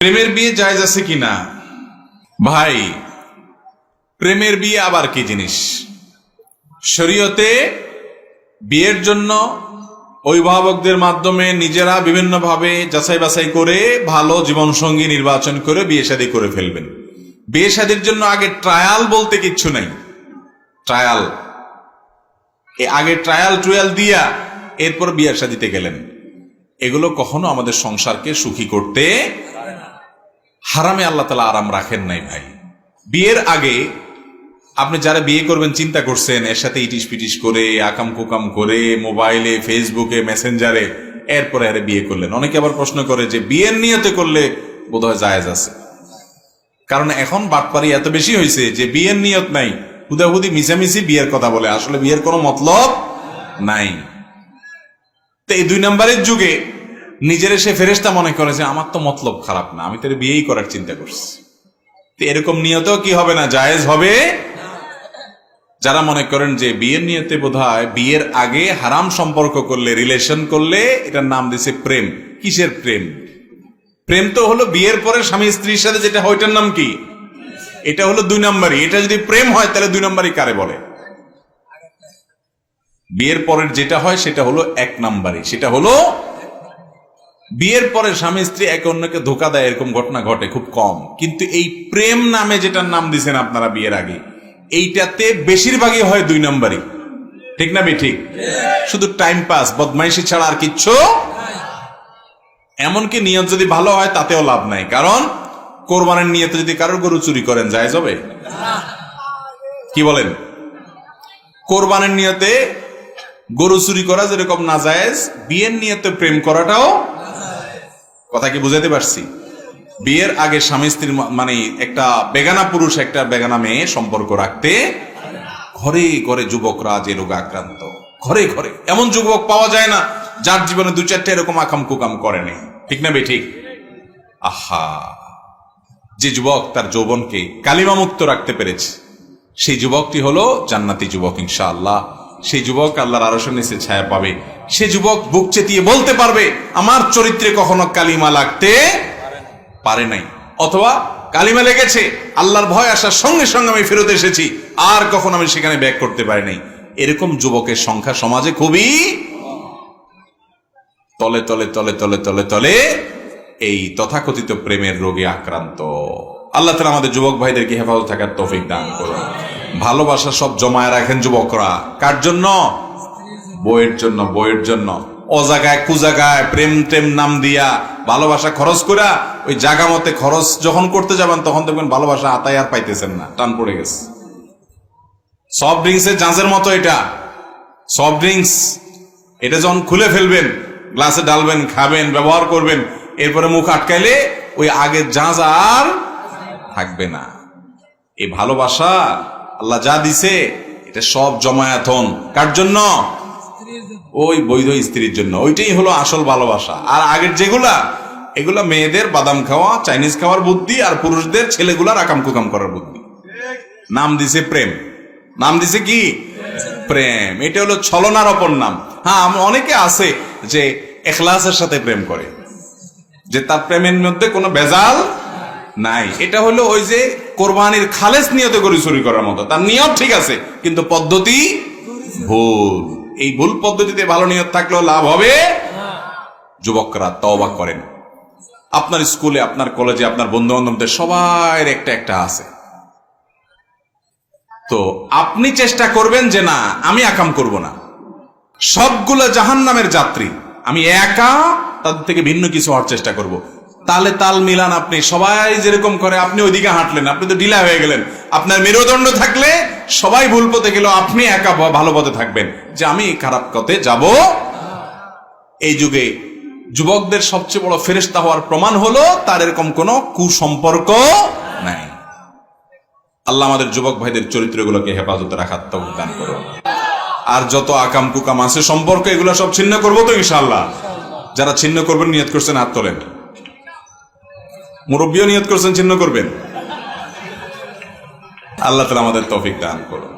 প্রেমের বিয়ে জায়েজ আছে কিনা? ভাই, প্রেমের বিয়ে আবার কি জিনিস? শরীয়তে বিয়ের জন্য অভিভাবকদের মাধ্যমে নিজেরা বিভিন্নভাবে যাচাই বাছাই করে ভালো জীবনসঙ্গী নির্বাচন করে বিয়ে শাদী করে ফেলবেন। বিয়ে শাদীর জন্য আগে ট্রায়াল বলতে কিচ্ছু নাই। ট্রায়াল, আগে ট্রায়াল দিয়া এরপর বিয়ে শাদীতে গেলেন। এগুলো কখনো আমাদের সংসারকে সুখী করতে হারামে আল্লাহ তাআলা আরাম রাখেন নাই। ভাই, বিয়ের আগে আপনি যারা বিয়ে করবেন চিন্তা করছেন, এর সাথে ইটিস পিটিস করে আকাম কুকাম করে মোবাইলে, ফেসবুকে, মেসেঞ্জারে, এরপরে আরে বিয়ে করলেন। অনেকে আবার প্রশ্ন করে যে বিয়ের নিয়তে করলে বোধহয় জায়েজ আছে। কারণ এখন বাটপারি এত বেশি হয়েছে যে বিয়ের নিয়ত নাই, হুদাহুদি মিছামিছি বিয়ের কথা বলে, আসলে বিয়ের কোনো মতলব নাই। তো এই 2 নম্বরের যুগে নিজের সে ফেরেশতা মনে করে যে আমার তো মতলব খারাপ না, আমি তো বিয়েই করার চিন্তা করছি। তো এরকম নিয়তেও কি হবে না, জায়েজ হবে। যারা মনে করেন যে বিয়ের নিয়তে বোধহয় বিয়ের আগে হারাম সম্পর্ক করলে, রিলেশন করলে, এটার নাম দিছে প্রেম। কিসের প্রেম? প্রেম তো হলো বিয়ের পরে স্বামী স্ত্রীর সাথে যেটা হয়, ওইটার নাম কি? এটা হলো 2 নম্বরই। এটা যদি প্রেম হয় তাহলে 2 নম্বরই কারে বলে? বিয়ের পরের যেটা হয় সেটা হলো 1 নম্বরই। সেটা হলো বিয়ের পরে স্বামী স্ত্রী একে অন্যকে ধোঁকা দেয়, এরকম ঘটনা ঘটে খুব কম। কিন্তু এই প্রেম নামে যেটার নাম দিয়েছেন আপনারা বিয়ের আগে, এইটাতে বেশিরভাগই হয় 2 নম্বরই। ঠিক না ঠিক? শুধু টাইম পাস, বদমাইশি ছাড়া আর কিচ্ছু। এমনকি নিয়ত যদি ভালো হয় তাতেও লাভ নাই। কারণ কোরবানের নিয়তে যদি কারোর গরু চুরি করেন, জায়েজ হবে? কি বলেন? কোরবানের নিয়তে গরু চুরি করা যেরকম না জায়েজ, বিয়ের নিয়তে প্রেম করাটাও। কথা কি বুঝাতে পারছি? বিয়ের আগে স্বামী স্ত্রীর মানে একটা বেগানা পুরুষ একটা বেগানা মেয়ে সম্পর্ক রাখতে, ঘরে ঘরে যুবকরা যে রোগে আক্রান্ত, ঘরে ঘরে এমন যুবক পাওয়া যায় না যার জীবনে 2-4টা এরকম আকাম কুকাম করেনি। ঠিক না ঠিক? আহা, যে যুবক তার যৌবনকে কালিমা মুক্ত রাখতে পেরেছে, সেই যুবকটি হলো জান্নাতি যুবক ইনশাআল্লাহ। সেই যুবক আল্লাহর আরশের নিচে ছায়া পাবে। সে যুবক বুক চেতিয়ে বলতে পারবে আমার চরিত্রে কখনো কালিমা লাগতে পারে নাই, অথবা কালিমা লেগেছে, আল্লাহর ভয় আসার সঙ্গে সঙ্গে আমি ফেরত এসেছি, আর কখনো আমি সেখানে ব্যাক করতে পারি নাই। এরকম যুবকের সংখ্যা সমাজে খুবই তলে তলে তলে তলে তলে তলে এই তথাকথিত প্রেমের রোগে আক্রান্ত। আল্লাহ তাআলা আমাদের যুবক ভাইদেরকে হেফাজত থাকার তৌফিক দান করুন। ভালোবাসা সব জমায় রাখেন যুবকরা। কার জন্য? বইয়ের জন্য। বইয়ের জন্য অজাগায় কুজাগায় প্রেম টেম নাম দিয়া ভালোবাসা খরচ করা, ওই জায়গা মতে খরচ যখন করতে যাবেন তখন দেখবেন ভালোবাসা আতায় আর পাইতেছেন না, টান পড়ে গেছে। সফট ড্রিঙ্কসের জাঁজের মতো এটা। সফট ড্রিঙ্কস এটা যখন খুলে ফেলবেন, গ্লাসে ডালবেন, খাবেন, ব্যবহার করবেন, এরপরে মুখ আটকাইলে ওই আগের জাঁজ আর থাকবে না। এই ভালোবাসা আল্লাহ যা দিছে এটা সব জমায়েতন কার জন্য? ওই বৈধ স্ত্রীর জন্য। ওইটাই হলো আসল ভালোবাসা। আর আগের যেগুলা, এগুলা মেয়েদের বাদাম খাওয়া, চাইনিজ খাওয়ার বুদ্ধি, আর পুরুষদের ছেলেগুলার আকাম কুকাম করার বুদ্ধি। নাম দিছে প্রেম। নাম দিছে কি? প্রেম। এটা হলো ছলনার অপর নাম। হ্যাঁ, অনেকে আছে যে ইখলাসের সাথে প্রেম করে, যে তার প্রেমের মধ্যে কোনো ভেজাল নাই। এটা হলো ওই যে কোরবানির খালেস নিয়তে গরু চুরি করার মতো। তার নিয়ত ঠিক আছে কিন্তু পদ্ধতি ভুল। এই ভুল পদ্ধতিতে ভালো নিয়ত থাকলেও লাভ হবে। যুবকরা তওবা করেন। আপনার স্কুলে, আপনার কলেজে, আপনার বন্ধু বান্ধবদের সবার একটা একটা আছে। তো আপনি চেষ্টা করবেন যে না, আমি আকাম করব না, সবগুলো জাহান্নামের যাত্রী, আমি একা তাদের থেকে ভিন্ন কিছু হওয়ার চেষ্টা করব। তালে তাল মিলান। আপনি সবাই যেরকম করে আপনি ওইদিকে হাঁটলেন, আপনি তো ঢিলা হয়ে গেলেন। আপনার মেরুদণ্ড থাকলে সবাই ভুল পথে গেল, আপনি একা ভালো পথে থাকবেন, যে আমি খারাপ পথে যাব। এই যুগে যুবকদের সবচেয়ে বড় ফেরেশতা হওয়ার প্রমাণ হলো তার এরকম কোনো কুসম্পর্ক নাই। আল্লাহ আমাদের যুবক ভাইদের চরিত্রগুলোকে হেফাজতে রাখার তৌফিক দান করুন। আর যত আকাম কুকাম আছে সম্পর্ক, এগুলো সব ছিন্ন করবো তো ইনশাআল্লাহ। যারা ছিন্ন করবেন নিয়ত করছেন হাত তোলেন। মুরব্বীও নিয়ত করছেন ছিন্ন করবেন। আল্লাহ তাআলা আমাদের তৌফিক দান করুন।